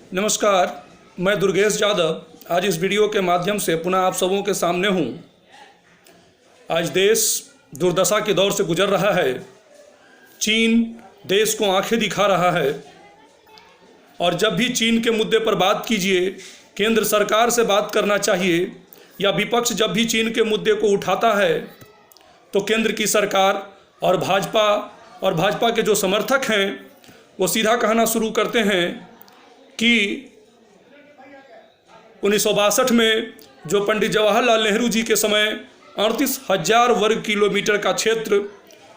नमस्कार, मैं दुर्गेश यादव आज इस वीडियो के माध्यम से पुनः आप सबों के सामने हूँ। आज देश दुर्दशा के दौर से गुजर रहा है। चीन देश को आंखें दिखा रहा है और जब भी चीन के मुद्दे पर बात कीजिए, केंद्र सरकार से बात करना चाहिए या विपक्ष जब भी चीन के मुद्दे को उठाता है तो केंद्र की सरकार और भाजपा के जो समर्थक हैं वो सीधा कहना शुरू करते हैं कि 1962 में जो पंडित जवाहरलाल नेहरू जी के समय 38,000 वर्ग किलोमीटर का क्षेत्र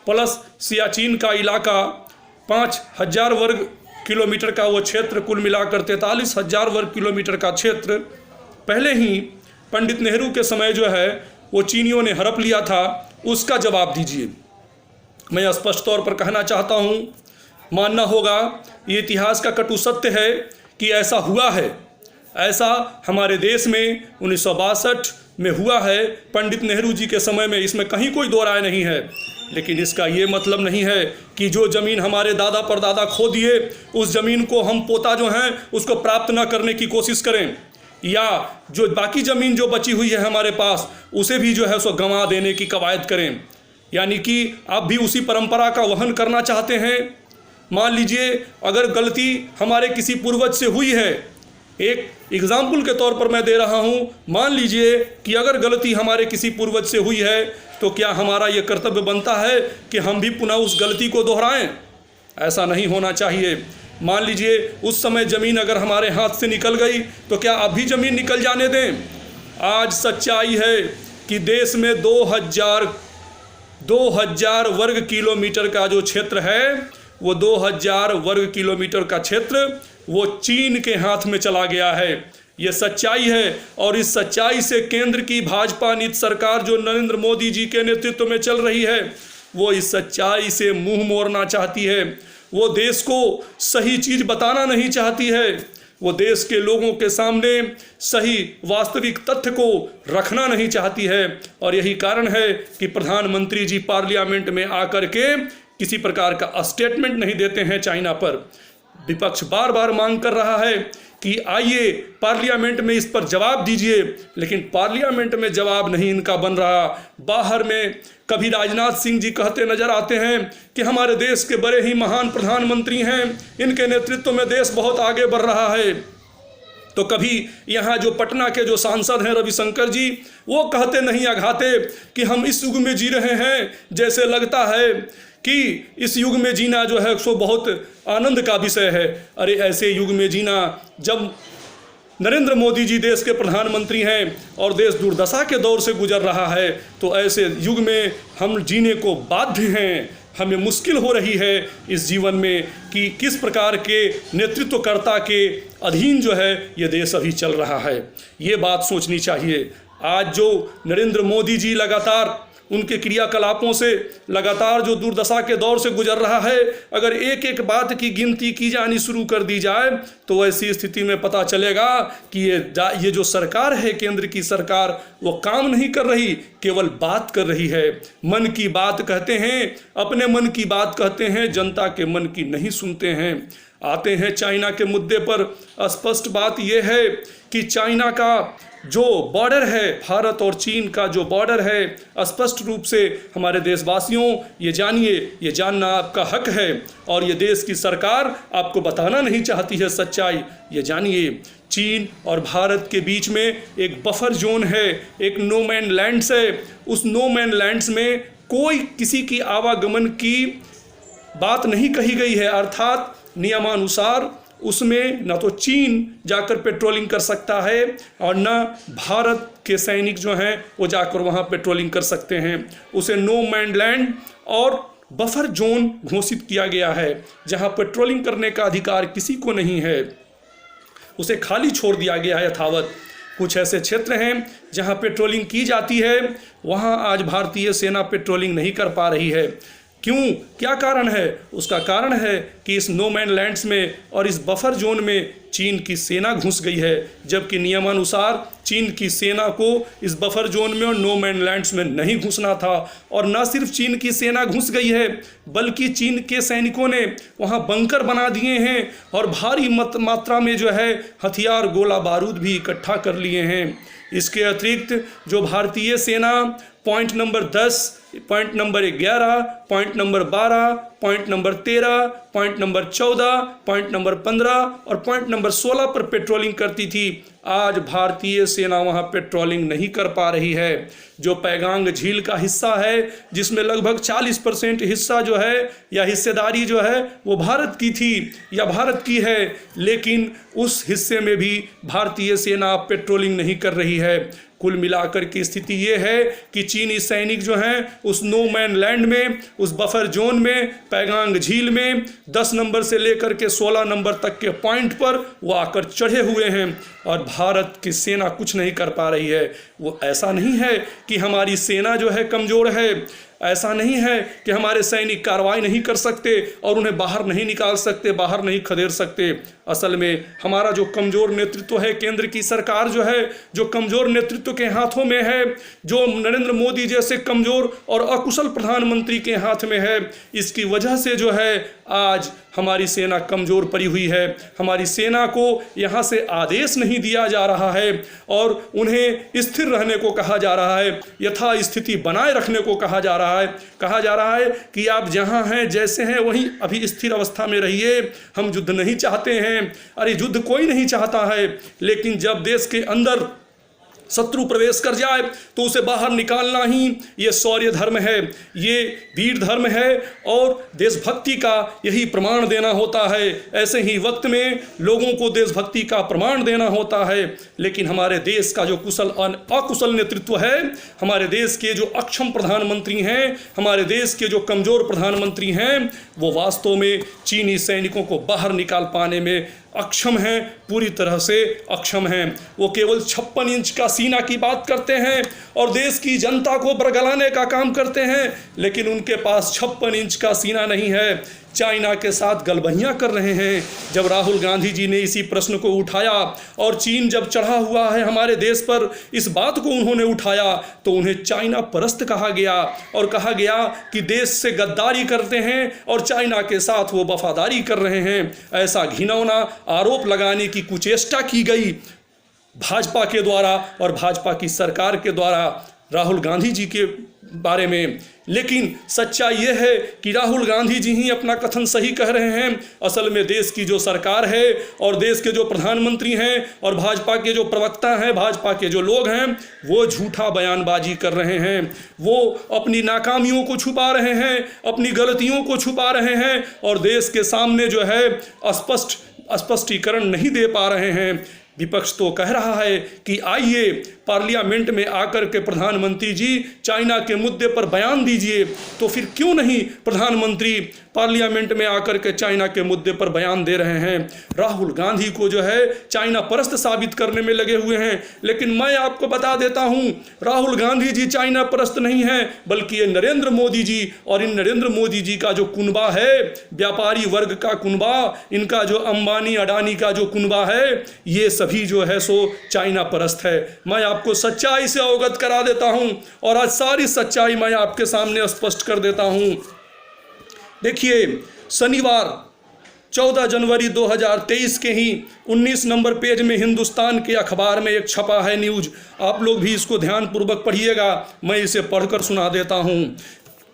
प्लस सियाचिन का इलाका 5,000 वर्ग किलोमीटर का वो क्षेत्र, कुल मिलाकर 43,000 वर्ग किलोमीटर का क्षेत्र पहले ही पंडित नेहरू के समय जो है वो चीनियों ने हड़प लिया था, उसका जवाब दीजिए। मैं स्पष्ट तौर पर कहना चाहता हूँ, मानना होगा ये इतिहास का कटु सत्य है कि ऐसा हुआ है। ऐसा हमारे देश में 1962 में हुआ है, पंडित नेहरू जी के समय में, इसमें कहीं कोई दो राय नहीं है। लेकिन इसका ये मतलब नहीं है कि जो ज़मीन हमारे दादा परदादा खो दिए उस ज़मीन को हम पोता जो हैं उसको प्राप्त न करने की कोशिश करें, या जो बाकी ज़मीन जो बची हुई है हमारे पास उसे भी जो है उसको गंवा देने की कवायद करें। यानी कि आप भी उसी परंपरा का वहन करना चाहते हैं। मान लीजिए अगर गलती हमारे किसी पूर्वज से हुई है, एक एग्जाम्पल के तौर पर मैं दे रहा हूँ, मान लीजिए कि अगर गलती हमारे किसी पूर्वज से हुई है तो क्या हमारा ये कर्तव्य बनता है कि हम भी पुनः उस गलती को दोहराएं? ऐसा नहीं होना चाहिए। मान लीजिए उस समय ज़मीन अगर हमारे हाथ से निकल गई तो क्या अब भी ज़मीन निकल जाने दें? आज सच्चाई है कि देश में 2000 वर्ग किलोमीटर का जो क्षेत्र है वो 2000 वर्ग किलोमीटर का क्षेत्र वो चीन के हाथ में चला गया है। ये सच्चाई है और इस सच्चाई से केंद्र की भाजपा नीति सरकार जो नरेंद्र मोदी जी के नेतृत्व में चल रही है वो इस सच्चाई से मुंह मोड़ना चाहती है। वो देश को सही चीज़ बताना नहीं चाहती है, वो देश के लोगों के सामने सही वास्तविक तथ्य को रखना नहीं चाहती है। और यही कारण है कि प्रधानमंत्री जी पार्लियामेंट में आकर के किसी प्रकार का स्टेटमेंट नहीं देते हैं चाइना पर। विपक्ष बार बार मांग कर रहा है कि आइए पार्लियामेंट में इस पर जवाब दीजिए, लेकिन पार्लियामेंट में जवाब नहीं इनका बन रहा। बाहर में कभी राजनाथ सिंह जी कहते नजर आते हैं कि हमारे देश के बड़े ही महान प्रधानमंत्री हैं, इनके नेतृत्व में देश बहुत आगे बढ़ रहा है। तो कभी यहाँ जो पटना के जो सांसद हैं रविशंकर जी, वो कहते नहीं अघाते कि हम इस युग में जी रहे हैं, जैसे लगता है कि इस युग में जीना जो है सो बहुत आनंद का विषय है। अरे ऐसे युग में जीना जब नरेंद्र मोदी जी देश के प्रधानमंत्री हैं और देश दुर्दशा के दौर से गुजर रहा है, तो ऐसे युग में हम जीने को बाध्य हैं। हमें मुश्किल हो रही है इस जीवन में कि किस प्रकार के नेतृत्वकर्ता के अधीन जो है ये देश अभी चल रहा है। ये बात सोचनी चाहिए। आज जो नरेंद्र मोदी जी लगातार उनके क्रियाकलापों से लगातार जो दुर्दशा के दौर से गुजर रहा है, अगर एक एक बात की गिनती की जानी शुरू कर दी जाए तो ऐसी स्थिति में पता चलेगा कि ये जो सरकार है, केंद्र की सरकार, वो काम नहीं कर रही, केवल बात कर रही है। मन की बात कहते हैं, अपने मन की बात कहते हैं, जनता के मन की नहीं सुनते हैं। आते हैं चाइना के मुद्दे पर। स्पष्ट बात यह है कि चाइना का जो बॉर्डर है, भारत और चीन का जो बॉर्डर है, स्पष्ट रूप से हमारे देशवासियों ये जानिए, ये जानना आपका हक है और ये देश की सरकार आपको बताना नहीं चाहती है सच्चाई। ये जानिए, चीन और भारत के बीच में एक बफर जोन है, एक नो मैन लैंड्स है। उस नो मैन लैंड्स में कोई किसी की आवागमन की बात नहीं कही गई है, अर्थात नियमानुसार उसमें न तो चीन जाकर पेट्रोलिंग कर सकता है और न भारत के सैनिक जो हैं वो जाकर वहाँ पेट्रोलिंग कर सकते हैं। उसे नो मैन लैंड और बफर जोन घोषित किया गया है, जहाँ पेट्रोलिंग करने का अधिकार किसी को नहीं है। उसे खाली छोड़ दिया गया है यथावत। कुछ ऐसे क्षेत्र हैं जहाँ पेट्रोलिंग की जाती है, वहाँ आज भारतीय सेना पेट्रोलिंग नहीं कर पा रही है। क्यों? क्या कारण है? उसका कारण है कि इस नो मैन लैंड्स में और इस बफर जोन में चीन की सेना घुस गई है, जबकि नियमानुसार चीन की सेना को इस बफर जोन में और नो मैन लैंड्स में नहीं घुसना था। और न सिर्फ चीन की सेना घुस गई है, बल्कि चीन के सैनिकों ने वहाँ बंकर बना दिए हैं और भारी मात्रा में जो है हथियार, गोला बारूद भी इकट्ठा कर लिए हैं। इसके अतिरिक्त जो भारतीय सेना point number 10, point number 11, point number 12, point number 13, point number 14, point number 15 और पॉइंट नंबर 16 पर पेट्रोलिंग करती थी, आज भारतीय सेना वहां पेट्रोलिंग नहीं कर पा रही है। जो पैगांग झील का हिस्सा है, जिसमें लगभग 40% हिस्सा जो है या हिस्सेदारी जो है वो भारत की थी या भारत की है, लेकिन उस हिस्से में भी भारतीय सेना पेट्रोलिंग नहीं कर रही है। कुल मिलाकर की स्थिति ये है कि चीनी सैनिक जो हैं उस नो मैन लैंड में, उस बफर जोन में, पैगांग झील में 10 नंबर से लेकर के 16 नंबर तक के पॉइंट पर वो आकर चढ़े हुए हैं और भारत की सेना कुछ नहीं कर पा रही है। वो ऐसा नहीं है कि हमारी सेना जो है कमज़ोर है, ऐसा नहीं है कि हमारे सैनिक कार्रवाई नहीं कर सकते और उन्हें बाहर नहीं निकाल सकते, बाहर नहीं खदेड़ सकते। असल में हमारा जो कमज़ोर नेतृत्व है, केंद्र की सरकार जो है, जो कमज़ोर नेतृत्व के हाथों में है, जो नरेंद्र मोदी जैसे कमज़ोर और अकुशल प्रधानमंत्री के हाथ में है, इसकी वजह से जो है आज हमारी सेना कमज़ोर पड़ी हुई है। हमारी सेना को यहाँ से आदेश नहीं दिया जा रहा है और उन्हें स्थिर रहने को कहा जा रहा है, यथा स्थिति बनाए रखने को कहा जा रहा है कि आप जहाँ हैं, जैसे हैं, वहीं अभी स्थिर अवस्था में रहिए, हम युद्ध नहीं चाहते हैं। अरे युद्ध कोई नहीं चाहता है, लेकिन जब देश के अंदर शत्रु प्रवेश कर जाए तो उसे बाहर निकालना ही ये शौर्य धर्म है, ये वीर धर्म है और देशभक्ति का यही प्रमाण देना होता है। ऐसे ही वक्त में लोगों को देशभक्ति का प्रमाण देना होता है, लेकिन हमारे देश का जो कुशल अकुशल नेतृत्व है, हमारे देश के जो अक्षम प्रधानमंत्री हैं, हमारे देश के जो कमज़ोर प्रधानमंत्री हैं, वो वास्तव में चीनी सैनिकों को बाहर निकाल पाने में अक्षम हैं, पूरी तरह से अक्षम हैं। वो केवल 56 इंच का सीना की बात करते हैं और देश की जनता को बरगलाने का काम करते हैं, लेकिन उनके पास 56 इंच का सीना नहीं है। चाइना के साथ गलबहियाँ कर रहे हैं। जब राहुल गांधी जी ने इसी प्रश्न को उठाया और चीन जब चढ़ा हुआ है हमारे देश पर, इस बात को उन्होंने उठाया तो उन्हें चाइना परस्त कहा गया और कहा गया कि देश से गद्दारी करते हैं और चाइना के साथ वो वफादारी कर रहे हैं। ऐसा घिनौना आरोप लगाने की कुचेष्टा की गई भाजपा के द्वारा और भाजपा की सरकार के द्वारा राहुल गांधी जी के बारे में। लेकिन सच्चाई यह है कि राहुल गांधी जी ही अपना कथन सही कह रहे हैं। असल में देश की जो सरकार है और देश के जो प्रधानमंत्री हैं और भाजपा के जो प्रवक्ता हैं, भाजपा के जो लोग हैं, वो झूठा बयानबाजी कर रहे हैं। वो अपनी नाकामियों को छुपा रहे हैं, अपनी गलतियों को छुपा रहे हैं और देश के सामने जो है स्पष्टीकरण नहीं दे पा रहे हैं। विपक्ष तो कह रहा है कि आइए पार्लियामेंट में आकर के प्रधानमंत्री जी चाइना के मुद्दे पर बयान दीजिए, तो फिर क्यों नहीं प्रधानमंत्री पार्लियामेंट में आकर के चाइना के मुद्दे पर बयान दे रहे हैं। राहुल गांधी को जो है चाइना परस्त साबित करने में लगे हुए हैं, लेकिन मैं आपको बता देता हूं, राहुल गांधी जी चाइना परस्त नहीं है, बल्कि ये नरेंद्र मोदी जी और इन नरेंद्र मोदी जी का जो कुनबा है, व्यापारी वर्ग का कुनबा, इनका जो अंबानी अडानी का जो कुनबा है, ये सभी जो है सो चाइना परस्त है। मैं आपको सच्चाई से अवगत करा देता हूं और आज सारी सच्चाई मैं आपके सामने स्पष्ट कर देता हूं। देखिए, शनिवार 14 जनवरी 2023 के ही 19 नंबर पेज में हिंदुस्तान के अखबार में एक छपा है न्यूज़। आप लोग भी इसको ध्यानपूर्वक पढ़िएगा, मैं इसे पढ़कर सुना देता हूं।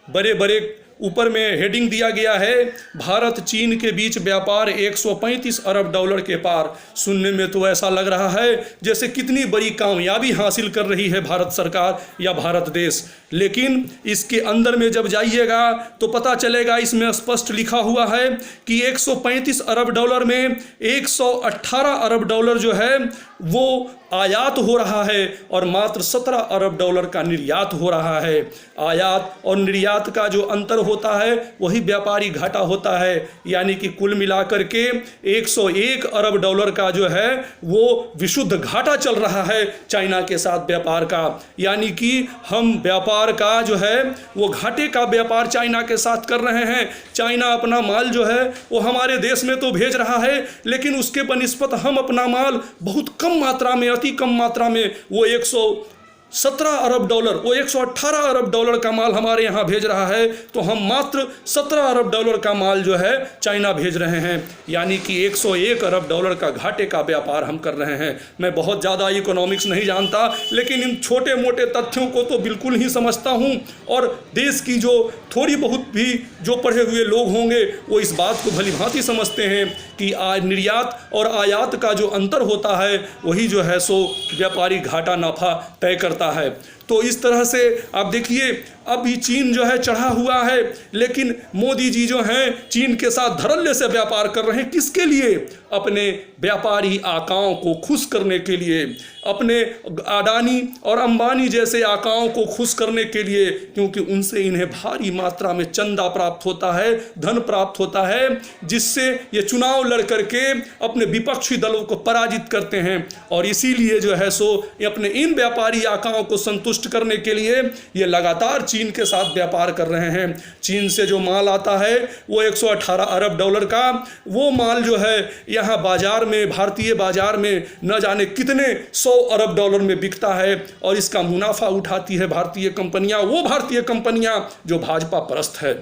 बड़े बड़े ऊपर में हेडिंग दिया गया है, भारत चीन के बीच व्यापार 135 अरब डॉलर के पार। सुनने में तो ऐसा लग रहा है जैसे कितनी बड़ी कामयाबी हासिल कर रही है भारत सरकार या भारत देश, लेकिन इसके अंदर में जब जाइएगा तो पता चलेगा, इसमें स्पष्ट लिखा हुआ है कि 135 अरब डॉलर में 118 अरब डॉलर जो है वो आयात हो रहा है और मात्र 17 अरब डॉलर का निर्यात हो रहा है। आयात और निर्यात का जो अंतर होता है वही व्यापारी घाटा होता है, यानी कि कुल मिलाकर के 101 अरब डॉलर का जो है वो विशुद्ध घाटा चल रहा है चाइना के साथ व्यापार का। यानी कि हम व्यापार का जो है वो घाटे का व्यापार चाइना के साथ कर रहे हैं। चाइना अपना माल जो है वो हमारे देश में तो भेज रहा है, लेकिन उसके बनिस्बत हम अपना माल बहुत कम मात्रा में, अति कम मात्रा में वो 117 अरब डॉलर, वो 118 अरब डॉलर का माल हमारे यहाँ भेज रहा है, तो हम मात्र 17 अरब डॉलर का माल जो है चाइना भेज रहे हैं। यानी कि 101 अरब डॉलर का घाटे का व्यापार हम कर रहे हैं। मैं बहुत ज़्यादा इकोनॉमिक्स नहीं जानता, लेकिन इन छोटे मोटे तथ्यों को तो बिल्कुल ही समझता हूँ। और देश की जो थोड़ी बहुत भी जो पढ़े हुए लोग होंगे वो इस बात को भली भांति समझते हैं कि निर्यात और आयात का जो अंतर होता है वही जो है सो व्यापारी घाटा नाफा तय करता है। तो इस तरह से आप देखिए, अभी चीन जो है चढ़ा हुआ है, लेकिन मोदी जी जो हैं चीन के साथ धड़ल्ले से व्यापार कर रहे हैं। किसके लिए? अपने व्यापारी आकाओं को खुश करने के लिए, अपने अडानी और अंबानी जैसे आकाओं को खुश करने के लिए, क्योंकि उनसे इन्हें भारी मात्रा में चंदा प्राप्त होता है, धन प्राप्त होता है, जिससे ये चुनाव लड़ करके अपने विपक्षी दलों को पराजित करते हैं। और इसीलिए जो है सो अपने इन व्यापारी आकाओं को संतुष्ट करने के लिए ये लगातार चीन के साथ व्यापार कर रहे हैं। चीन से जो माल आता है वो 118 अरब डॉलर का, वो माल जो है यहाँ बाजार में, भारतीय बाजार में न जाने कितने 100 अरब डॉलर में बिकता है, और इसका मुनाफा उठाती है भारतीय कंपनियां, वो भारतीय कंपनियां जो भाजपा परस्त है।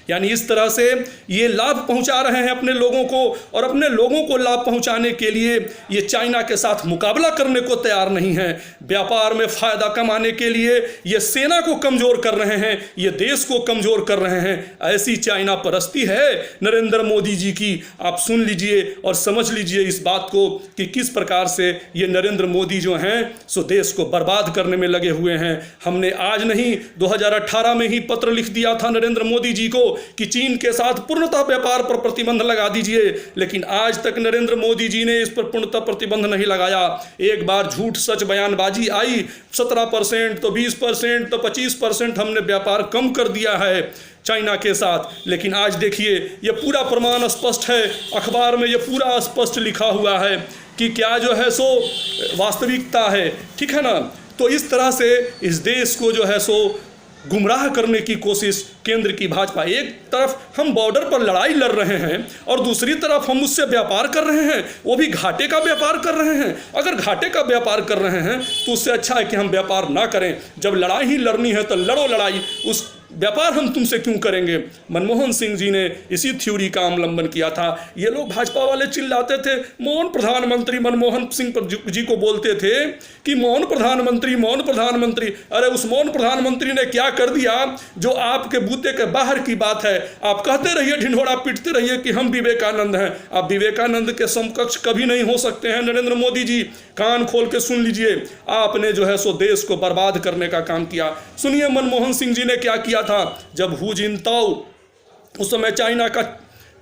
यानी इस तरह से ये लाभ पहुंचा रहे हैं अपने लोगों को, और अपने लोगों को लाभ पहुंचाने के लिए ये चाइना के साथ मुकाबला करने को तैयार नहीं है। व्यापार में फ़ायदा कमाने के लिए ये सेना को कमज़ोर कर रहे हैं, ये देश को कमज़ोर कर रहे हैं। ऐसी चाइना परस्ती है नरेंद्र मोदी जी की। आप सुन लीजिए और समझ लीजिए इस बात को कि किस प्रकार से ये नरेंद्र मोदी जो हैं सो देश को बर्बाद करने में लगे हुए हैं। हमने आज नहीं 2018 में ही पत्र लिख दिया था नरेंद्र मोदी जी को कि चीन के साथ पूर्णतः व्यापार पर प्रतिबंध लगा दीजिए, लेकिन आज तक नरेंद्र मोदी जी ने इस पर पूर्णतः प्रतिबंध नहीं लगाया। एक बार झूठ सच बयानबाजी आई, 17% तो 20% तो 25% हमने व्यापार कम कर दिया है चाइना के साथ। लेकिन आज देखिए ये पूरा प्रमाण स्पष्ट है, अखबार में ये पूरा स्पष्ट लिखा हुआ है कि क्या जो है सो वास्तविकता है, ठीक है ना। तो इस तरह से इस देश को जो है सो गुमराह करने की कोशिश केंद्र की भाजपा, एक तरफ हम बॉर्डर पर लड़ाई लड़ रहे हैं और दूसरी तरफ हम उससे व्यापार कर रहे हैं, वो भी घाटे का व्यापार कर रहे हैं। अगर घाटे का व्यापार कर रहे हैं तो उससे अच्छा है कि हम व्यापार ना करें। जब लड़ाई ही लड़नी है तो लड़ो लड़ाई, उस व्यापार हम तुमसे क्यों करेंगे। मनमोहन सिंह जी ने इसी थ्योरी का अवलंबन किया था। ये लोग भाजपा वाले चिल्लाते थे, मौन प्रधानमंत्री मनमोहन सिंह जी को बोलते थे कि मौन प्रधानमंत्री, मौन प्रधानमंत्री। अरे उस मौन प्रधानमंत्री ने क्या कर दिया जो आपके बूते के बाहर की बात है। आप कहते रहिए, ढिंढोरा पीटते रहिए कि हम विवेकानंद हैं। आप विवेकानंद के समकक्ष कभी नहीं हो सकते हैं नरेंद्र मोदी जी। कान खोल के सुन लीजिए, आपने जो है सो देश को बर्बाद करने का काम किया। सुनिए मनमोहन सिंह जी ने क्या किया था। जब हु जिनताओ उस समय चाइना का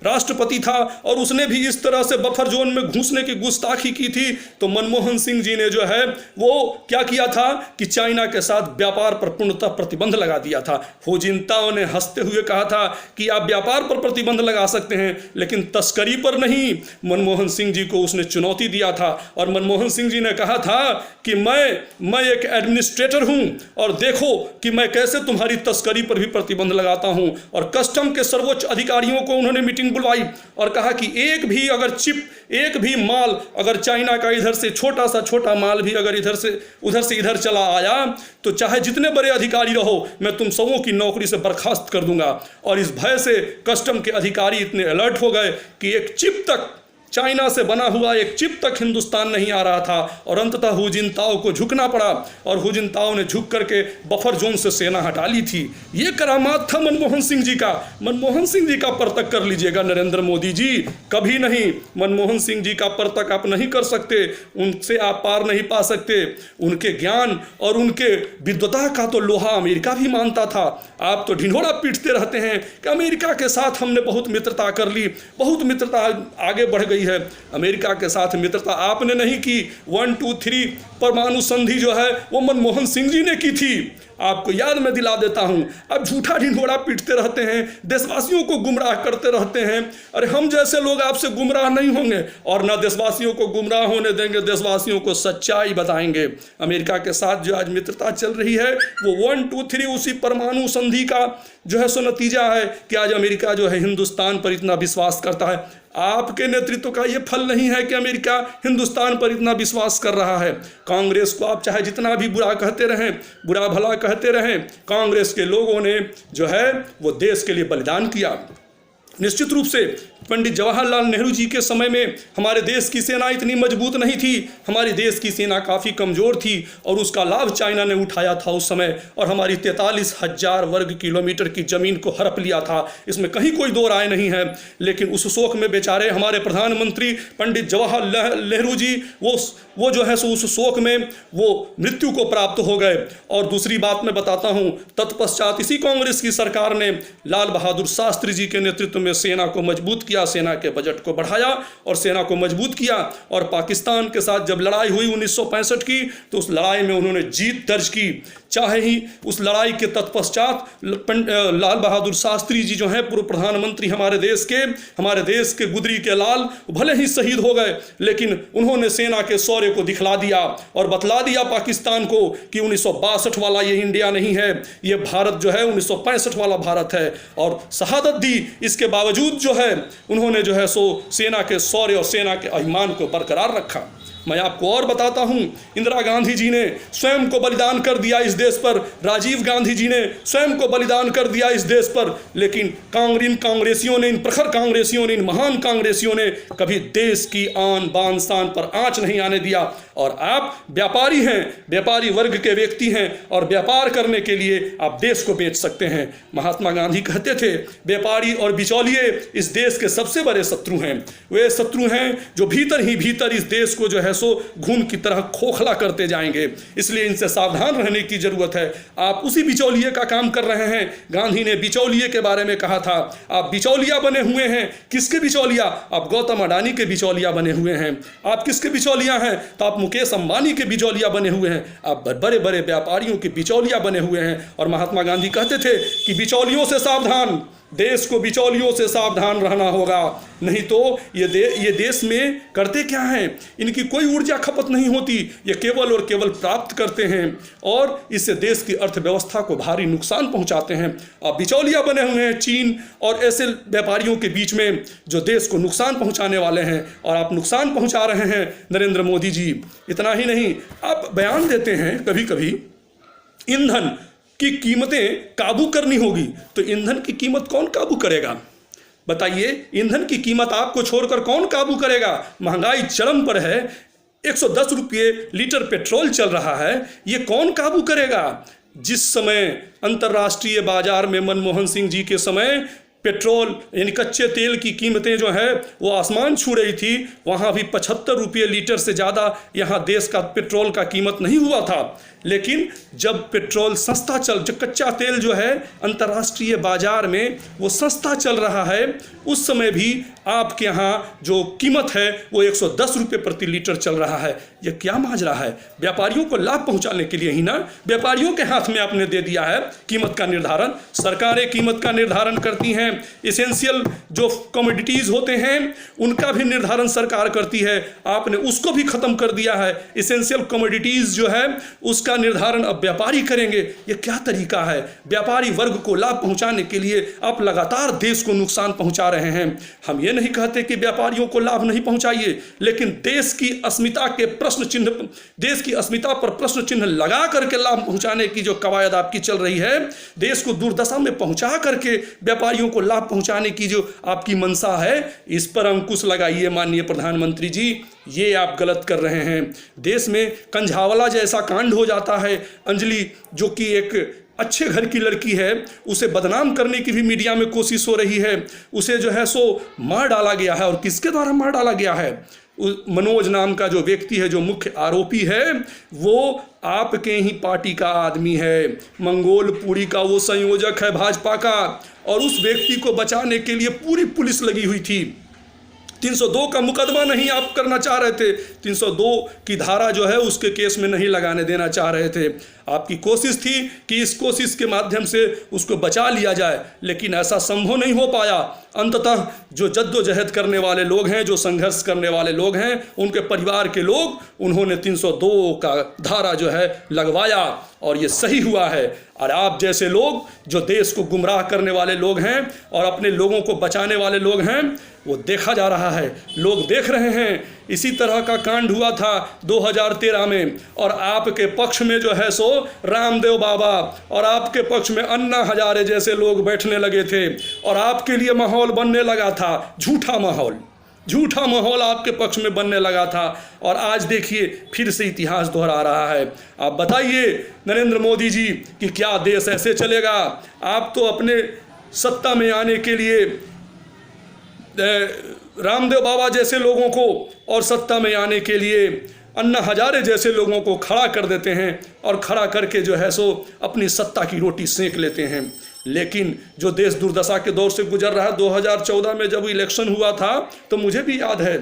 राष्ट्रपति था और उसने भी इस तरह से बफर जोन में घुसने की गुस्ताखी की थी, तो मनमोहन सिंह जी ने जो है वो क्या किया था कि चाइना के साथ व्यापार पर पूर्णतः प्रतिबंध लगा दिया था। हु जिनताओ ने हंसते हुए कहा था कि आप व्यापार पर प्रतिबंध लगा सकते हैं लेकिन तस्करी पर नहीं। मनमोहन सिंह जी को उसने चुनौती दिया था और मनमोहन सिंह जी ने कहा था कि मैं एक एडमिनिस्ट्रेटर हूं और देखो कि मैं कैसे तुम्हारी तस्करी पर भी प्रतिबंध लगाता हूं। और कस्टम के सर्वोच्च अधिकारियों को उन्होंने मीटिंग बुलवाई और कहा कि एक भी माल अगर चाइना का इधर से छोटा सा छोटा माल भी अगर उधर से इधर चला आया तो चाहे जितने बड़े अधिकारी रहो, मैं तुम सबों की नौकरी से बर्खास्त कर दूंगा। और इस भय से कस्टम के अधिकारी इतने अलर्ट हो गए कि एक चिप तक, चाइना से बना हुआ एक चिप तक हिंदुस्तान नहीं आ रहा था और अंततः हु जिनताओ को झुकना पड़ा और हु जिनताओ ने झुक करके बफर जोन से सेना हटा ली थी। ये करामात था मनमोहन सिंह जी का। मनमोहन सिंह जी का परतक कर लीजिएगा नरेंद्र मोदी जी, कभी नहीं। मनमोहन सिंह जी का परतक आप नहीं कर सकते, उनसे आप पार नहीं पा सकते। उनके ज्ञान और उनके विद्वता का तो लोहा अमेरिका भी मानता था। आप तो ढिंढोरा पीटते रहते हैं कि अमेरिका के साथ हमने बहुत मित्रता कर ली, बहुत मित्रता आगे बढ़ गई है। अमेरिका के साथ मित्रता आपने नहीं की, 1, 2, 3 परमाणु संधि जो है वो मनमोहन सिंह जी ने की थी। आपको याद मैं दिला देता हूं। अब झूठा ढिंढोरा पीटते रहते हैं, देशवासियों को गुमराह करते रहते हैं। अरे हम जैसे लोग आपसे गुमराह नहीं होंगे और ना देशवासियों को गुमराह होने देंगे, देशवासियों को सच्चाई बताएंगे। अमेरिका के साथ जो आज मित्रता चल रही है वो 1, 2, 3 उसी परमाणु संधि का जो है सो नतीजा है कि आज अमेरिका जो है हिंदुस्तान पर इतना विश्वास करता है। आपके नेतृत्व का ये फल नहीं है कि अमेरिका हिंदुस्तान पर इतना विश्वास कर रहा है। कांग्रेस को आप चाहे जितना भी बुरा कहते रहें, बुरा भला कहते रहें, कांग्रेस के लोगों ने जो है वो देश के लिए बलिदान किया। निश्चित रूप से पंडित जवाहरलाल नेहरू जी के समय में हमारे देश की सेना इतनी मजबूत नहीं थी, हमारी देश की सेना काफ़ी कमज़ोर थी और उसका लाभ चाइना ने उठाया था उस समय, और हमारी 43,000 वर्ग किलोमीटर की ज़मीन को हड़प लिया था। इसमें कहीं कोई दो राय नहीं है। लेकिन उस शोक में बेचारे हमारे प्रधानमंत्री पंडित जवाहरलाल नेहरू जी वो जो है सो उस शोक में वो मृत्यु को प्राप्त हो गए। और दूसरी बात मैं बताता हूँ, तत्पश्चात इसी कांग्रेस की सरकार ने लाल बहादुर शास्त्री जी के नेतृत्व में सेना को मजबूत किया, सेना के बजट को बढ़ाया और सेना को मजबूत किया। और पाकिस्तान के साथ जब लड़ाई हुई 1965 की, तो उस लड़ाई में उन्होंने जीत दर्ज की। चाहे ही उस लड़ाई के तत्पश्चात लाल बहादुर शास्त्री जी जो हैं पूर्व प्रधानमंत्री हमारे देश के गुदरी के लाल, भले ही शहीद हो गए, लेकिन उन्होंने सेना के शौर्य को दिखला दिया और बतला दिया पाकिस्तान को कि 1962 वाला ये इंडिया नहीं है, ये भारत जो है 1965 वाला भारत है। और शहादत दी। इसके बावजूद जो है उन्होंने जो है सो सेना के शौर्य और सेना के अभिमान को बरकरार रखा। मैं आपको और बताता हूं, इंदिरा गांधी जी ने स्वयं को बलिदान कर दिया इस देश पर, राजीव गांधी जी ने स्वयं को बलिदान कर दिया इस देश पर, लेकिन कांग्रेसियों ने, इन प्रखर कांग्रेसियों ने, इन महान कांग्रेसियों ने कभी देश की आन बान शान पर आंच नहीं आने दिया। और आप व्यापारी हैं, व्यापारी वर्ग के व्यक्ति हैं, और व्यापार करने के लिए आप देश को बेच सकते हैं। महात्मा गांधी कहते थे, व्यापारी और बिचौलिए इस देश के सबसे बड़े शत्रु हैं। वे शत्रु हैं जो भीतर ही भीतर इस देश को जो है सो घून की तरह खोखला करते जाएंगे। इसलिए इनसे सावधान रहने की जरूरत है। आप उसी बिचौलिए का काम कर रहे हैं। गांधी ने बिचौलिए के बारे में कहा था, आप बिचौलिया बने हुए हैं। किसके बिचौलिया? आप गौतम अडानी के बिचौलिया बने हुए हैं। आप किसके बिचौलिया हैं? तो आप मुकेश अंबानी के बिचौलिया बने हुए हैं। आप बड़े बड़े व्यापारियों के बिचौलिया बने हुए हैं। और महात्मा गांधी कहते थे कि बिचौलियों से सावधान, देश को बिचौलियों से सावधान रहना होगा, नहीं तो ये देश में करते क्या हैं? इनकी कोई ऊर्जा खपत नहीं होती, ये केवल और केवल प्राप्त करते हैं और इससे देश की अर्थव्यवस्था को भारी नुकसान पहुंचाते हैं। अब बिचौलिया बने हुए हैं चीन और ऐसे व्यापारियों के बीच में जो देश को नुकसान पहुंचाने वाले हैं, और आप नुकसान पहुंचा रहे हैं नरेंद्र मोदी जी। इतना ही नहीं, आप बयान देते हैं कभी कभी ईंधन की कीमतें काबू करनी होगी, तो ईंधन की कीमत कौन काबू करेगा? बताइए, ईंधन की कीमत आपको छोड़कर कौन काबू करेगा? महंगाई चरम पर है, 110 रुपये लीटर पेट्रोल चल रहा है, ये कौन काबू करेगा? जिस समय अंतर्राष्ट्रीय बाजार में मनमोहन सिंह जी के समय पेट्रोल यानी कच्चे तेल की कीमतें जो है वो आसमान छू रही थी, वहाँ भी 75 रुपये लीटर से ज़्यादा यहाँ देश का पेट्रोल का कीमत नहीं हुआ था। लेकिन जब पेट्रोल सस्ता जब कच्चा तेल जो है अंतर्राष्ट्रीय बाजार में वो सस्ता चल रहा है, उस समय भी आपके यहाँ जो कीमत है वो 110 रुपये प्रति लीटर चल रहा है। ये क्या माजरा है? व्यापारियों को लाभ पहुँचाने के लिए ही ना, व्यापारियों के हाथ में आपने दे दिया है कीमत का निर्धारण। सरकारें कीमत का निर्धारण करती हैं, एसेंशियल जो कमोडिटीज़ होते हैं उनका भी निर्धारण सरकार करती है, आपने उसको भी ख़त्म कर दिया है। एसेंशियल कमोडिटीज़ जो है उसका निर्धारण अब व्यापारी करेंगे। ये क्या तरीका है? व्यापारी वर्ग को लाभ पहुंचाने के लिए आप लगातार देश को नुकसान पहुंचा रहे हैं। हम ये नहीं कहते कि व्यापारियों को लाभ नहीं पहुंचाइए, लेकिन देश की अस्मिता पर प्रश्न चिन्ह लगा करके लाभ पहुंचाने की जो कवायद आपकी चल रही है, देश को दुर्दशा में पहुंचा करके व्यापारियों को लाभ पहुंचाने की जो आपकी मंशा है, इस पर अंकुश लगाइए माननीय प्रधानमंत्री जी। ये आप गलत कर रहे हैं। देश में कंझावला जैसा कांड हो जाता है। अंजलि जो कि एक अच्छे घर की लड़की है, उसे बदनाम करने की भी मीडिया में कोशिश हो रही है। उसे जो है सो मार डाला गया है। और किसके द्वारा मार डाला गया है? मनोज नाम का जो व्यक्ति है, जो मुख्य आरोपी है, वो आपके ही पार्टी का आदमी है। मंगोलपुरी का वो संयोजक है भाजपा का। और उस व्यक्ति को बचाने के लिए पूरी पुलिस लगी हुई थी। 302 का मुकदमा नहीं आप करना चाह रहे थे, 302 की धारा जो है उसके केस में नहीं लगाने देना चाह रहे थे। आपकी कोशिश थी कि इस कोशिश के माध्यम से उसको बचा लिया जाए, लेकिन ऐसा संभव नहीं हो पाया। अंततः जो जद्दोजहद करने वाले लोग हैं, जो संघर्ष करने वाले लोग हैं, उनके परिवार के लोग, उन्होंने 302 का धारा जो है लगवाया और ये सही हुआ है। और आप जैसे लोग जो देश को गुमराह करने वाले लोग हैं और अपने लोगों को बचाने वाले लोग हैं, वो देखा जा रहा है, लोग देख रहे हैं। इसी तरह का कांड हुआ था 2013 में, और आपके पक्ष में जो है सो रामदेव बाबा और आपके पक्ष में अन्ना हजारे जैसे लोग बैठने लगे थे और आपके लिए माहौल बनने लगा था, झूठा माहौल आपके पक्ष में बनने लगा था। और आज देखिए फिर से इतिहास दोहरा रहा है। आप बताइए नरेंद्र मोदी जी कि क्या देश ऐसे चलेगा? आप तो अपने सत्ता में आने के लिए रामदेव बाबा जैसे लोगों को और सत्ता में आने के लिए अन्ना हजारे जैसे लोगों को खड़ा कर देते हैं और खड़ा करके जो है सो अपनी सत्ता की रोटी सेंक लेते हैं। लेकिन जो देश दुर्दशा के दौर से गुजर रहा है, 2014 में जब इलेक्शन हुआ था तो मुझे भी याद है,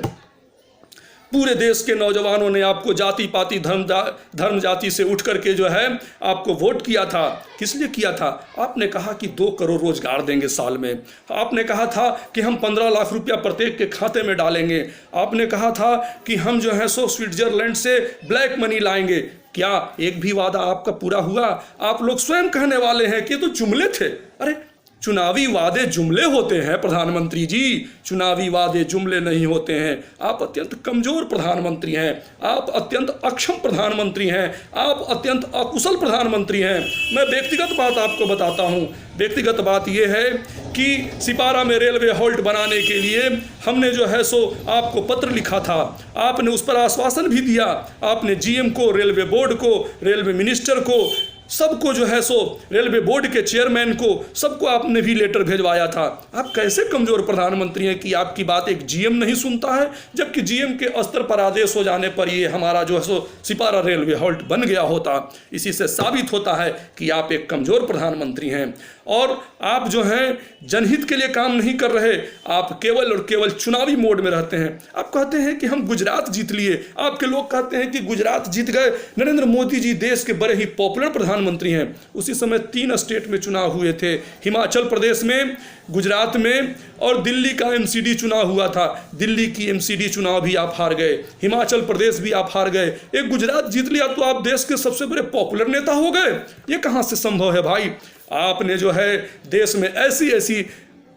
पूरे देश के नौजवानों ने आपको जाति पाति धर्म जाति से उठ करके जो है आपको वोट किया था। किस लिए किया था? आपने कहा कि 2 करोड़ रोजगार देंगे साल में। आपने कहा था कि हम 15 लाख रुपया प्रत्येक के खाते में डालेंगे। आपने कहा था कि हम जो है सो स्विट्जरलैंड से ब्लैक मनी लाएंगे। क्या एक भी वादा आपका पूरा हुआ? आप लोग स्वयं कहने वाले हैं कि ये तो जुमले थे। अरे चुनावी वादे जुमले होते हैं प्रधानमंत्री जी, चुनावी वादे जुमले नहीं होते हैं। आप अत्यंत कमजोर प्रधानमंत्री हैं, आप अत्यंत अक्षम प्रधानमंत्री हैं, आप अत्यंत अकुशल प्रधानमंत्री हैं। मैं व्यक्तिगत बात आपको बताता हूं। व्यक्तिगत बात यह है कि सिपारा में रेलवे हॉल्ट बनाने के लिए हमने जो है सो आपको पत्र लिखा था, आपने उस पर आश्वासन भी दिया। आपने जीएम को, रेलवे बोर्ड को, रेलवे मिनिस्टर को, सबको जो है सो रेलवे बोर्ड के चेयरमैन को, सबको आपने भी लेटर भेजवाया था। आप कैसे कमजोर प्रधानमंत्री हैं कि आपकी बात एक जीएम नहीं सुनता है, जबकि जीएम के स्तर पर आदेश हो जाने पर ये हमारा जो है सो सिपारा रेलवे हॉल्ट बन गया होता। इसी से साबित होता है कि आप एक कमजोर प्रधानमंत्री हैं और आप जो हैं जनहित के लिए काम नहीं कर रहे। आप केवल और केवल चुनावी मोड में रहते हैं। आप कहते हैं कि हम गुजरात जीत लिए, आपके लोग कहते हैं कि गुजरात जीत गए। नरेंद्र मोदी जी देश के बड़े ही पॉपुलर प्रधानमंत्री हैं। उसी समय 3 स्टेट में चुनाव हुए थे, हिमाचल प्रदेश में, गुजरात में और दिल्ली का एमसीडी चुनाव हुआ था। दिल्ली की एमसीडी चुनाव भी आप हार गए, हिमाचल प्रदेश भी आप हार गए। एक गुजरात जीत लिया तो आप देश के सबसे बड़े पॉपुलर नेता हो गए। ये कहाँ से संभव है भाई? आपने जो है देश में ऐसी ऐसी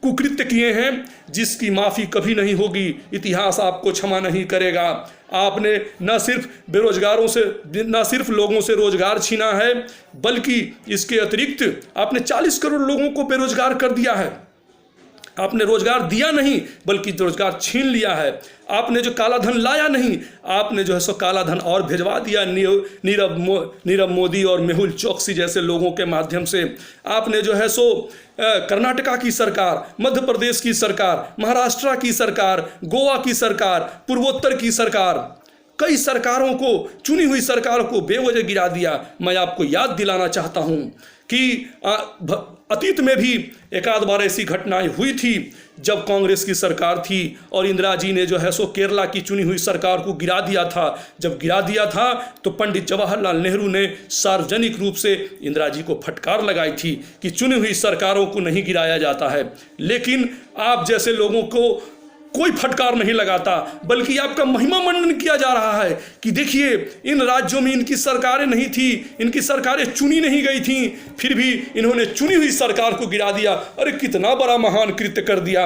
कुकृत्य किए हैं जिसकी माफ़ी कभी नहीं होगी, इतिहास आपको क्षमा नहीं करेगा। आपने न सिर्फ बेरोजगारों से, न सिर्फ लोगों से रोजगार छीना है, बल्कि इसके अतिरिक्त आपने 40 करोड़ लोगों को बेरोजगार कर दिया है। आपने रोजगार दिया नहीं बल्कि रोजगार छीन लिया है। आपने जो काला धन लाया नहीं, आपने जो है सो काला धन और भिजवा दिया नीरव मोदी और मेहुल चोकसी जैसे लोगों के माध्यम से। आपने जो है सो कर्नाटका की सरकार, मध्य प्रदेश की सरकार, महाराष्ट्र की सरकार, गोवा की सरकार, पूर्वोत्तर की सरकार, कई सरकारों को, चुनी हुई सरकारों को बेवजह गिरा दिया। मैं आपको याद दिलाना चाहता हूं कि अतीत में भी एक आध बार ऐसी घटनाएं हुई थी जब कांग्रेस की सरकार थी और इंदिरा जी ने जो है सो केरला की चुनी हुई सरकार को गिरा दिया था। जब गिरा दिया था तो पंडित जवाहरलाल नेहरू ने सार्वजनिक रूप से इंदिरा जी को फटकार लगाई थी कि चुनी हुई सरकारों को नहीं गिराया जाता है। लेकिन आप जैसे लोगों को कोई फटकार नहीं लगाता, बल्कि आपका महिमा मंडन किया जा रहा है कि देखिए इन राज्यों में इनकी सरकारें नहीं थी, इनकी सरकारें चुनी नहीं गई थी, फिर भी इन्होंने चुनी हुई सरकार को गिरा दिया। अरे कितना बड़ा महान कृत्य कर दिया।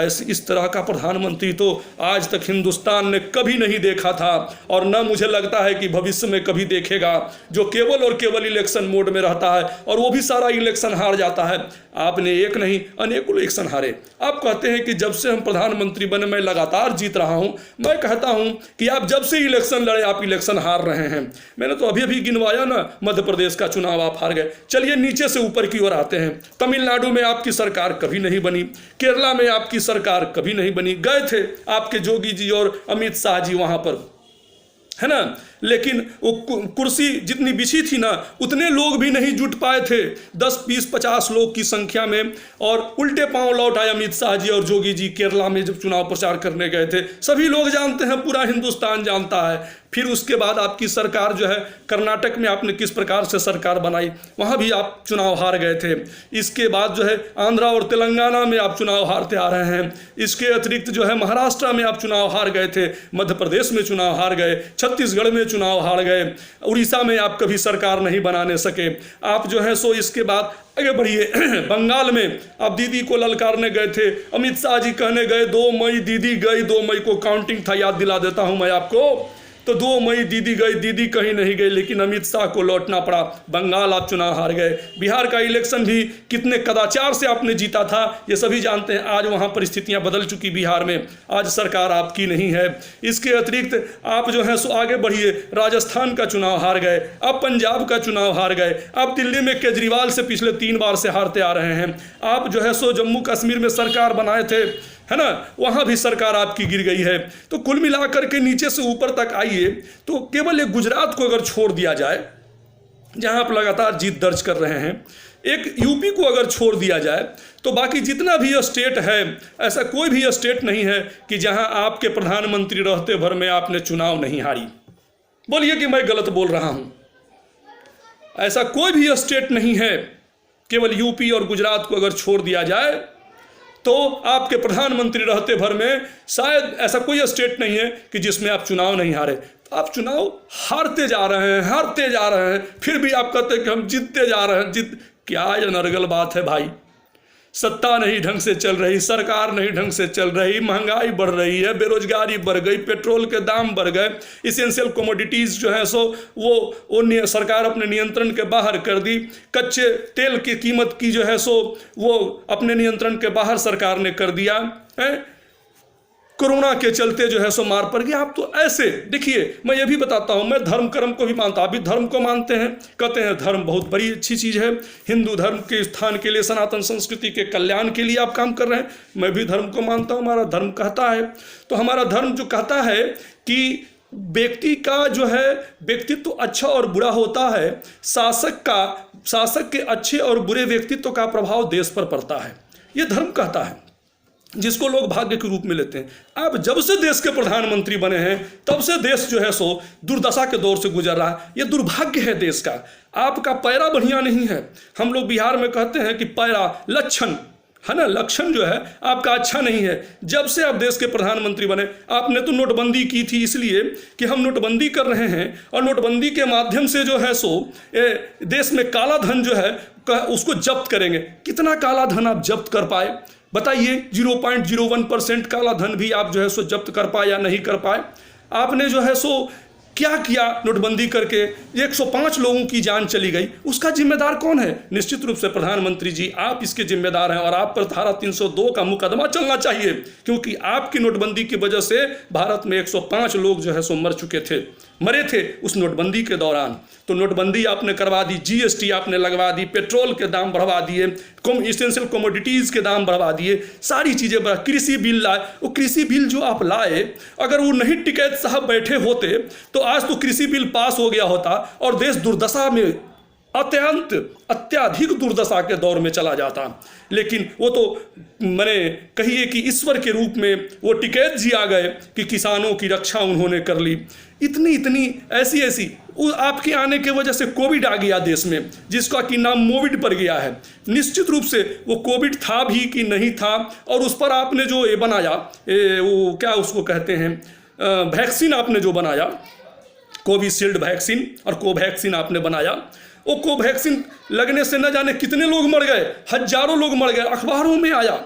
इस तरह का प्रधानमंत्री तो आज तक हिंदुस्तान ने कभी नहीं देखा था और न मुझे लगता है कि भविष्य में कभी देखेगा, जो केवल और केवल इलेक्शन मोड में रहता है और वो भी सारा इलेक्शन हार जाता है। आपने एक नहीं अनेकों इलेक्शन हारे। आप कहते हैं कि जब से हम प्रधानमंत्री बने मैं लगातार जीत रहा हूं। मैं कहता हूं कि आप जब से इलेक्शन लड़े आप इलेक्शन हार रहे हैं। मैंने तो अभी गिनवाया ना, मध्य प्रदेश का चुनाव आप हार गए। चलिए नीचे से ऊपर की ओर आते हैं। तमिलनाडु में आपकी सरकार कभी नहीं बनी, केरला में आपकी सरकार कभी नहीं बनी। गए थे आपके जोगी जी और अमित शाह जी वहां पर, है ना, लेकिन वो कुर्सी जितनी बिछी थी ना उतने लोग भी नहीं जुट पाए थे, 10, 20, 50 लोग की संख्या में, और उल्टे पांव लौट आए अमित शाह जी और जोगी जी केरला में जब चुनाव प्रचार करने गए थे। सभी लोग जानते हैं, पूरा हिंदुस्तान जानता है, फिर उसके बाद आपकी सरकार जो है कर्नाटक में आपने किस प्रकार से सरकार बनाई, वहाँ भी आप चुनाव हार गए थे। इसके बाद जो है आंध्रा और तेलंगाना में आप चुनाव हारते आ रहे हैं। इसके अतिरिक्त जो है महाराष्ट्र में आप चुनाव हार गए थे, मध्य प्रदेश में चुनाव हार गए, छत्तीसगढ़ में चुनाव हार गए, उड़ीसा में आप कभी सरकार नहीं बनाने सके। आप जो है सो इसके बाद आगे बढ़िए, बंगाल में आप दीदी को ललकारने गए थे, अमित शाह जी कहने गए 2 मई दीदी गई, 2 मई को काउंटिंग था, याद दिला देता हूं मैं आपको। तो 2 मई दीदी गई, दीदी कहीं नहीं गई, लेकिन अमित शाह को लौटना पड़ा। बंगाल आप चुनाव हार गए। बिहार का इलेक्शन भी कितने कदाचार से आपने जीता था ये सभी जानते हैं। आज वहाँ परिस्थितियाँ बदल चुकी बिहार में, आज सरकार आपकी नहीं है। इसके अतिरिक्त आप जो है सो आगे बढ़िए, राजस्थान का चुनाव हार गए, आप पंजाब का चुनाव हार गए, आप दिल्ली में केजरीवाल से पिछले 3 बार से हारते आ रहे हैं। आप जो है सो जम्मू कश्मीर में सरकार बनाए थे, है ना, वहाँ भी सरकार आपकी गिर गई है। तो कुल मिलाकर के नीचे से ऊपर तक आइए तो केवल एक गुजरात को अगर छोड़ दिया जाए, जहाँ आप लगातार जीत दर्ज कर रहे हैं, एक यूपी को अगर छोड़ दिया जाए, तो बाकी जितना भी स्टेट है, ऐसा कोई भी स्टेट नहीं है कि जहाँ आपके प्रधानमंत्री रहते भर में आपने चुनाव नहीं हारी। बोलिए कि मैं गलत बोल रहा हूँ? ऐसा कोई भी स्टेट नहीं है। केवल यूपी और गुजरात को अगर छोड़ दिया जाए तो आपके प्रधानमंत्री रहते भर में शायद ऐसा कोई स्टेट नहीं है कि जिसमें आप चुनाव नहीं हारे। तो आप चुनाव हारते जा रहे हैं, हारते जा रहे हैं, फिर भी आप कहते हैं कि हम जीतते जा रहे हैं। क्या ये नरगल बात है भाई? सत्ता नहीं ढंग से चल रही, सरकार नहीं ढंग से चल रही, महंगाई बढ़ रही है, बेरोजगारी बढ़ गई, पेट्रोल के दाम बढ़ गए, इसेंशियल कमोडिटीज़ जो है सो वो सरकार अपने नियंत्रण के बाहर कर दी। कच्चे तेल की कीमत की जो है सो वो अपने नियंत्रण के बाहर सरकार ने कर दिया है। कोरोना के चलते जो है सो मार पड़ गया। आप तो ऐसे देखिए, मैं ये भी बताता हूँ, मैं धर्म कर्म को भी मानता, आप भी धर्म को मानते हैं, कहते हैं धर्म बहुत बड़ी अच्छी चीज़ है, हिंदू धर्म के स्थान के लिए, सनातन संस्कृति के कल्याण के लिए आप काम कर रहे हैं। मैं भी धर्म को मानता हूँ, हमारा धर्म कहता है। तो हमारा धर्म जो कहता है कि व्यक्ति का जो है व्यक्तित्व तो अच्छा और बुरा होता है, शासक के अच्छे और बुरे व्यक्तित्व का प्रभाव देश पर पड़ता है, ये धर्म कहता है, जिसको लोग भाग्य के रूप में लेते हैं। अब जब से देश के प्रधानमंत्री बने हैं तब से देश जो है सो दुर्दशा के दौर से गुजर रहा है। ये दुर्भाग्य है देश का। आपका पैरा बढ़िया नहीं है। हम लोग बिहार में कहते हैं कि पैरा लक्षण है ना, लक्षण जो है आपका अच्छा नहीं है। जब से आप देश के प्रधानमंत्री बने, आपने तो नोटबंदी की थी इसलिए कि हम नोटबंदी कर रहे हैं और नोटबंदी के माध्यम से जो है सो देश में काला धन जो है उसको जब्त करेंगे। कितना काला धन आप जब्त कर पाए बताइए? 0.01% काला धन भी आप जो है सो जब्त कर पाए या नहीं कर पाए? आपने जो है सो क्या किया? नोटबंदी करके 105 लोगों की जान चली गई। उसका जिम्मेदार कौन है? निश्चित रूप से प्रधानमंत्री जी आप इसके जिम्मेदार हैं और आप पर धारा 302 का मुकदमा चलना चाहिए, क्योंकि आपकी नोटबंदी की वजह से भारत में 105 लोग जो है सो मरे थे उस नोटबंदी के दौरान। तो नोटबंदी आपने करवा दी, जीएसटी आपने लगवा दी, पेट्रोल के दाम बढ़वा दिए, इसेंशियल कमोडिटीज़ के दाम बढ़वा दिए, सारी चीज़ें बढ़ा। कृषि बिल लाए, वो कृषि बिल जो आप लाए, अगर वो नहीं टिकैत साहब बैठे होते तो आज तो कृषि बिल पास हो गया होता और देश दुर्दशा में, अत्याधिक दुर्दशा के दौर में चला जाता। लेकिन वो तो मैंने कहिए कि ईश्वर के रूप में वो टिकैत जी आ गए कि किसानों की रक्षा उन्होंने कर ली। इतनी ऐसी आपके आने की वजह से कोविड आ गया देश में, जिसका कि नाम मोविड पड़ गया है। निश्चित रूप से वो कोविड था भी कि नहीं था, और उस पर आपने जो ये बनाया, वो क्या उसको कहते हैं, वैक्सीन आपने जो बनाया, कोविशील्ड वैक्सीन और कोवैक्सीन आपने बनाया, वो कोवैक्सीन लगने से न जाने कितने लोग मर गए, हजारों लोग मर गए। अखबारों में आया,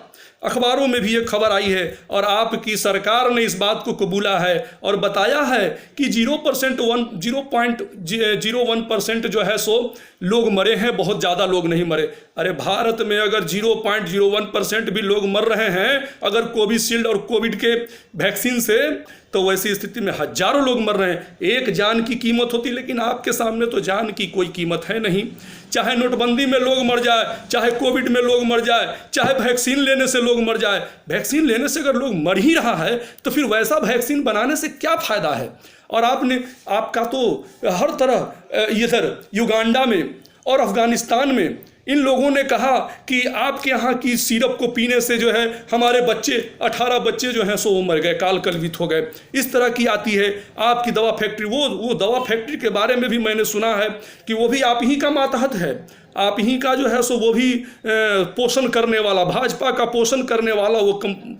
अखबारों में भी ये खबर आई है और आपकी सरकार ने इस बात को कबूला है और बताया है कि 0.01% जो है सो लोग मरे हैं, बहुत ज़्यादा लोग नहीं मरे। अरे भारत में अगर 0.01% भी लोग मर रहे हैं अगर कोविशील्ड और कोविड के वैक्सीन से, तो वैसी स्थिति में हजारों लोग मर रहे हैं। एक जान की कीमत होती, लेकिन आपके सामने तो जान की कोई कीमत है नहीं। चाहे नोटबंदी में लोग मर जाए, चाहे कोविड में लोग मर जाए, चाहे वैक्सीन लेने से लोग मर जाए। वैक्सीन लेने से अगर लोग मर ही रहा है तो फिर वैसा वैक्सीन बनाने से क्या फ़ायदा है? और आपका तो हर तरह इधर युगांडा में और अफगानिस्तान में इन लोगों ने कहा कि आपके यहाँ की सिरप को पीने से जो है हमारे बच्चे 18 बच्चे जो हैं सो वो मर गए, काल कलवित हो गए। इस तरह की आती है आपकी दवा फैक्ट्री। वो दवा फैक्ट्री के बारे में भी मैंने सुना है कि वो भी आप ही का मातहत है, आप ही का जो है सो वो भी पोषण करने वाला, भाजपा का पोषण करने वाला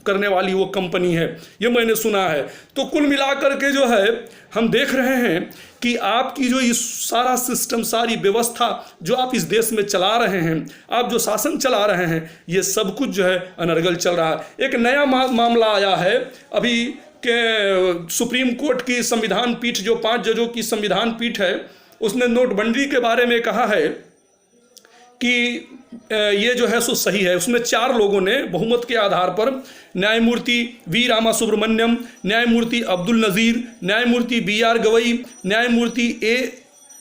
करने वाली वो कंपनी है, ये मैंने सुना है। तो कुल मिलाकर के जो है हम देख रहे हैं कि आपकी जो इस सारा सिस्टम, सारी व्यवस्था जो आप इस देश में चला रहे हैं, आप जो शासन चला रहे हैं, ये सब कुछ जो है अनर्गल चल रहा है। एक नया मामला आया है अभी के सुप्रीम कोर्ट की संविधान पीठ, जो 5 जजों की संविधान पीठ है, उसने नोटबंदी के बारे में कहा है कि ये जो है सो सही है। उसमें 4 लोगों ने बहुमत के आधार पर, न्यायमूर्ति वी रामा सुब्रमण्यम, न्यायमूर्ति अब्दुल नज़ीर, न्यायमूर्ति BR गवई, न्यायमूर्ति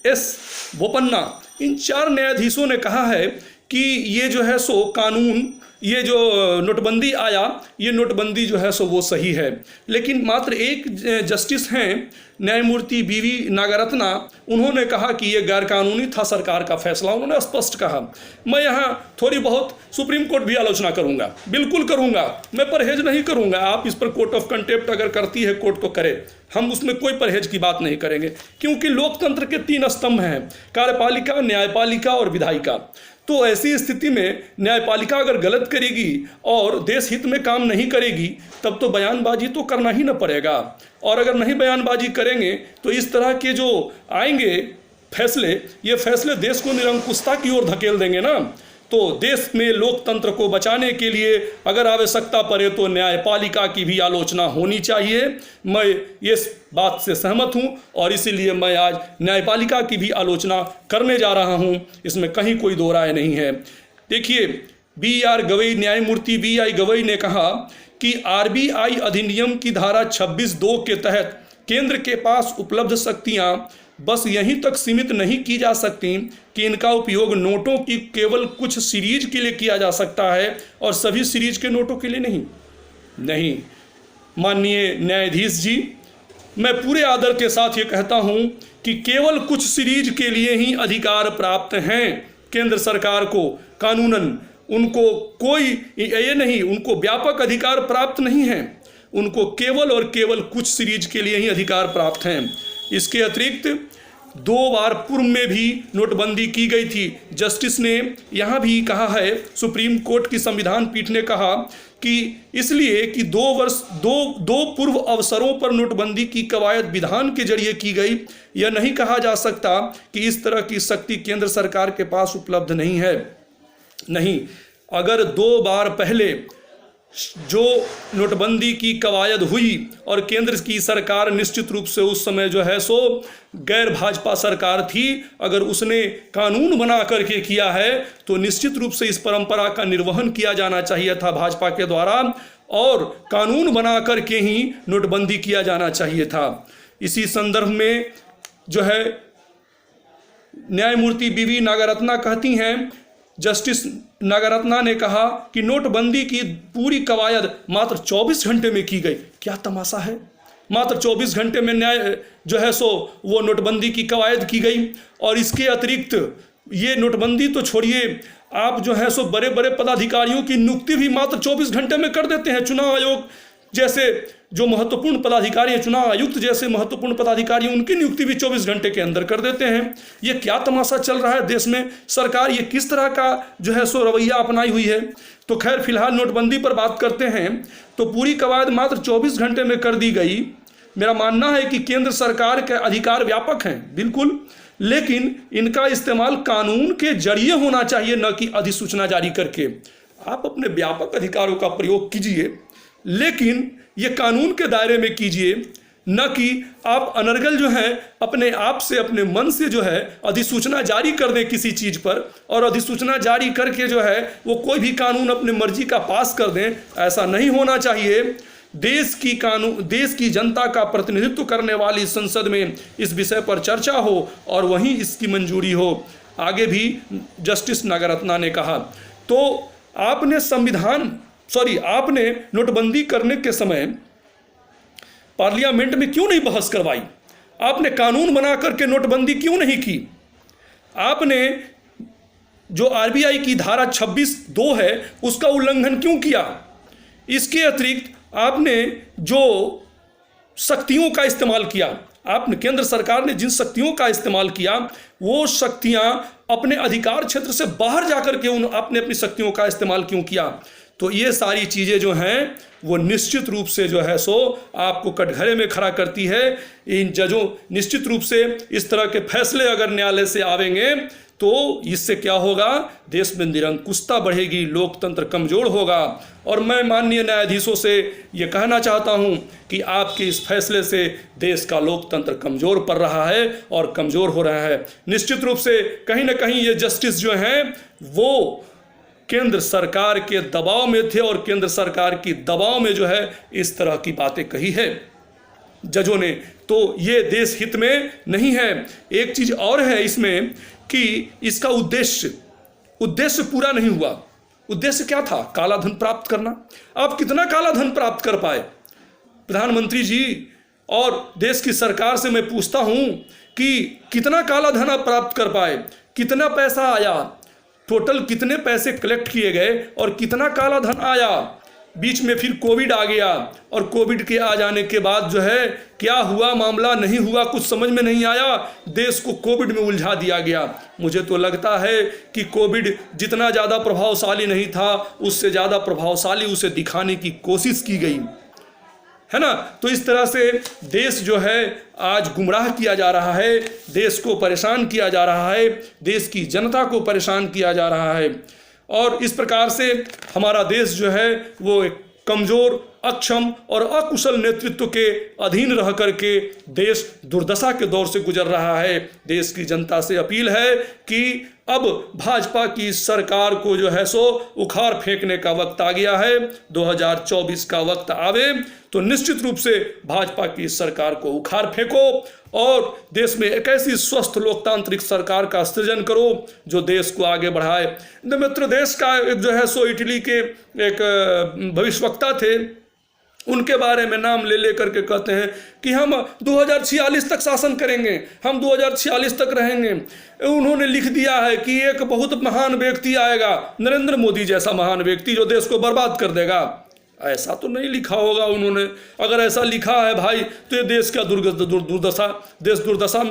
AS बोपन्ना, इन 4 न्यायाधीशों ने कहा है कि ये जो है सो कानून, ये जो नोटबंदी आया, ये नोटबंदी जो है सो वो सही है। लेकिन मात्र एक जस्टिस हैं न्यायमूर्ति BV नागरत्ना, उन्होंने कहा कि ये गैरकानूनी था सरकार का फैसला। उन्होंने स्पष्ट कहा। मैं यहाँ थोड़ी बहुत सुप्रीम कोर्ट भी आलोचना करूँगा, बिल्कुल करूँगा, मैं परहेज नहीं करूँगा। आप इस पर कोर्ट ऑफ कंटेम्प्ट अगर करती है कोर्ट तो करे, हम उसमें कोई परहेज की बात नहीं करेंगे, क्योंकि लोकतंत्र के 3 स्तंभ हैं, कार्यपालिका, न्यायपालिका और विधायिका। तो ऐसी स्थिति में न्यायपालिका अगर गलत करेगी और देश हित में काम नहीं करेगी, तब तो बयानबाजी तो करना ही न पड़ेगा। और अगर नहीं बयानबाजी करेंगे तो इस तरह के जो आएंगे फैसले, ये फैसले देश को निरंकुशता की ओर धकेल देंगे ना। तो देश में लोकतंत्र को बचाने के लिए अगर आवश्यकता पड़े तो न्यायपालिका की भी आलोचना होनी चाहिए। मैं इस बात से सहमत हूं और इसीलिए मैं आज न्यायपालिका की भी आलोचना करने जा रहा हूं, इसमें कहीं कोई दो राय नहीं है। देखिए, BR गवई, न्यायमूर्ति BI गवई ने कहा कि RBI अधिनियम की धारा 26(2) के तहत केंद्र के पास उपलब्ध शक्तियां बस यहीं तक सीमित नहीं की जा सकती कि इनका उपयोग नोटों की केवल कुछ सीरीज के लिए किया जा सकता है और सभी सीरीज के नोटों के लिए नहीं। माननीय न्यायाधीश जी, मैं पूरे आदर के साथ ये कहता हूं कि केवल कुछ सीरीज के लिए ही अधिकार प्राप्त हैं केंद्र सरकार को कानूनन। उनको कोई ये नहीं, उनको व्यापक अधिकार प्राप्त नहीं है, उनको केवल और केवल कुछ सीरीज के लिए ही अधिकार प्राप्त हैं। इसके अतिरिक्त 2 बार पूर्व में भी नोटबंदी की गई थी। जस्टिस ने यहाँ भी कहा है, सुप्रीम कोर्ट की संविधान पीठ ने कहा कि इसलिए कि 2 पूर्व अवसरों पर नोटबंदी की कवायद विधान के जरिए की गई, यह नहीं कहा जा सकता कि इस तरह की शक्ति केंद्र सरकार के पास उपलब्ध नहीं है। नहीं, अगर 2 बार पहले जो नोटबंदी की कवायद हुई और केंद्र की सरकार निश्चित रूप से उस समय जो है सो गैर भाजपा सरकार थी, अगर उसने कानून बना करके किया है तो निश्चित रूप से इस परंपरा का निर्वहन किया जाना चाहिए था भाजपा के द्वारा और कानून बना करके ही नोटबंदी किया जाना चाहिए था। इसी संदर्भ में जो है न्यायमूर्ति BV नागरत्ना कहती हैं, जस्टिस नागरत्ना ने कहा कि नोटबंदी की पूरी कवायद मात्र 24 घंटे में की गई। क्या तमाशा है, मात्र 24 घंटे में न्याय जो है सो वो नोटबंदी की कवायद की गई। और इसके अतिरिक्त ये नोटबंदी तो छोड़िए, आप जो है सो बड़े बड़े पदाधिकारियों की नियुक्ति भी मात्र 24 घंटे में कर देते हैं। चुनाव आयोग जैसे जो महत्वपूर्ण पदाधिकारी हैं, चुनाव आयुक्त जैसे महत्वपूर्ण पदाधिकारी, उनकी नियुक्ति भी 24 घंटे के अंदर कर देते हैं। ये क्या तमाशा चल रहा है देश में, सरकार ये किस तरह का जो है सो रवैया अपनाई हुई है। तो खैर, फिलहाल नोटबंदी पर बात करते हैं। तो पूरी कवायद मात्र 24 घंटे में कर दी गई। मेरा मानना है कि केंद्र सरकार के अधिकार व्यापक हैं, बिल्कुल, लेकिन इनका इस्तेमाल कानून के जरिए होना चाहिए, न कि अधिसूचना जारी करके। आप अपने व्यापक अधिकारों का प्रयोग कीजिए, लेकिन ये कानून के दायरे में कीजिए, न कि आप अनर्गल जो है अपने आप से, अपने मन से जो है अधिसूचना जारी कर दें किसी चीज़ पर, और अधिसूचना जारी करके जो है वो कोई भी कानून अपने मर्जी का पास कर दें। ऐसा नहीं होना चाहिए। देश की जनता का प्रतिनिधित्व करने वाली संसद में इस विषय पर चर्चा हो और वहीं इसकी मंजूरी हो। आगे भी जस्टिस नागरत्ना ने कहा, तो आपने नोटबंदी करने के समय पार्लियामेंट में क्यों नहीं बहस करवाई? आपने कानून बना करके नोटबंदी क्यों नहीं की? आपने जो आरबीआई की धारा 26(2) है उसका उल्लंघन क्यों किया? इसके अतिरिक्त आपने जो शक्तियों का इस्तेमाल किया, आपने केंद्र सरकार ने जिन शक्तियों का इस्तेमाल किया वो शक्तियां अपने अधिकार क्षेत्र से बाहर जाकर के आपने अपनी शक्तियों का इस्तेमाल क्यों किया? तो ये सारी चीज़ें जो हैं वो निश्चित रूप से जो है सो आपको कटघरे में खड़ा करती है। इन जजों निश्चित रूप से इस तरह के फैसले अगर न्यायालय से आवेंगे तो इससे क्या होगा? देश में निरंकुशता बढ़ेगी, लोकतंत्र कमजोर होगा। और मैं माननीय न्यायाधीशों से ये कहना चाहता हूँ कि आपके इस फैसले से देश का लोकतंत्र कमजोर पड़ रहा है और कमजोर हो रहा है। निश्चित रूप से कहीं ना कहीं ये जस्टिस जो हैं वो केंद्र सरकार के दबाव में थे और केंद्र सरकार की दबाव में जो है इस तरह की बातें कही है जजों ने, तो ये देश हित में नहीं है। एक चीज़ और है इसमें कि इसका उद्देश्य पूरा नहीं हुआ। उद्देश्य क्या था? काला धन प्राप्त करना। आप कितना काला धन प्राप्त कर पाए? प्रधानमंत्री जी और देश की सरकार से मैं पूछता हूं कि कितना काला धन आप प्राप्त कर पाए? कितना पैसा आया? टोटल कितने पैसे कलेक्ट किए गए और कितना काला धन आया? बीच में फिर कोविड आ गया और कोविड के आ जाने के बाद जो है क्या हुआ, मामला नहीं हुआ, कुछ समझ में नहीं आया, देश को कोविड में उलझा दिया गया। मुझे तो लगता है कि कोविड जितना ज़्यादा प्रभावशाली नहीं था उससे ज़्यादा प्रभावशाली उसे दिखाने की कोशिश की गई है ना। तो इस तरह से देश जो है आज गुमराह किया जा रहा है, देश को परेशान किया जा रहा है, देश की जनता को परेशान किया जा रहा है और इस प्रकार से हमारा देश जो है वो एक कमज़ोर, अक्षम और अकुशल नेतृत्व के अधीन रह करके देश दुर्दशा के दौर से गुजर रहा है। देश की जनता से अपील है कि अब भाजपा की सरकार को जो है सो उखाड़ फेंकने का वक्त आ गया है। 2024 का वक्त आवे तो निश्चित रूप से भाजपा की सरकार को उखाड़ फेंको और देश में एक ऐसी स्वस्थ लोकतांत्रिक सरकार का सृजन करो जो देश को आगे बढ़ाए। मित्र, देश का जो है सो इटली के एक भविष्यवक्ता थे, उनके बारे में नाम ले लेकर के कहते हैं कि हम 2046 तक शासन करेंगे, हम 2046 तक रहेंगे। उन्होंने लिख दिया है कि एक बहुत महान व्यक्ति आएगा, नरेंद्र मोदी जैसा महान व्यक्ति जो देश को बर्बाद कर देगा। ऐसा तो नहीं लिखा होगा उन्होंने। अगर ऐसा लिखा है भाई तो ये देश का दुर्दशा, देश दुर्दशा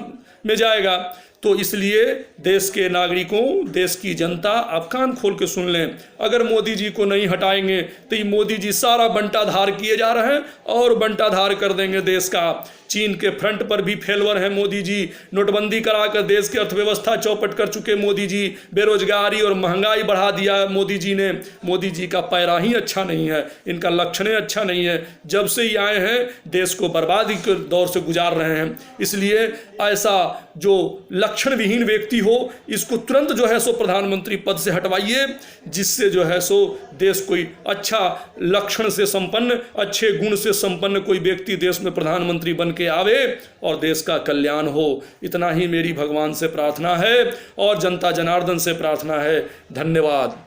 में जाएगा। तो इसलिए देश के नागरिकों, देश की जनता आप कान खोल के सुन लें, अगर मोदी जी को नहीं हटाएंगे तो ये मोदी जी सारा बंटाधार किए जा रहे हैं और बंटाधार कर देंगे देश का। चीन के फ्रंट पर भी फेलवर है मोदी जी, नोटबंदी कराकर देश की अर्थव्यवस्था चौपट कर चुके मोदी जी, बेरोजगारी और महंगाई बढ़ा दिया मोदी जी ने। मोदी जी का पैरा ही अच्छा नहीं है, इनका लक्षण अच्छा नहीं है। जब से ही आए हैं देश को बर्बादी के दौर से गुजार रहे हैं। इसलिए ऐसा जो लक्षण विहीन व्यक्ति हो इसको तुरंत जो है सो प्रधानमंत्री पद से हटवाइए, जिससे जो है सो देश कोई अच्छा लक्षण से संपन्न, अच्छे गुण से संपन्न कोई व्यक्ति देश में प्रधानमंत्री बन के आवे और देश का कल्याण हो। इतना ही मेरी भगवान से प्रार्थना है और जनता जनार्दन से प्रार्थना है। धन्यवाद।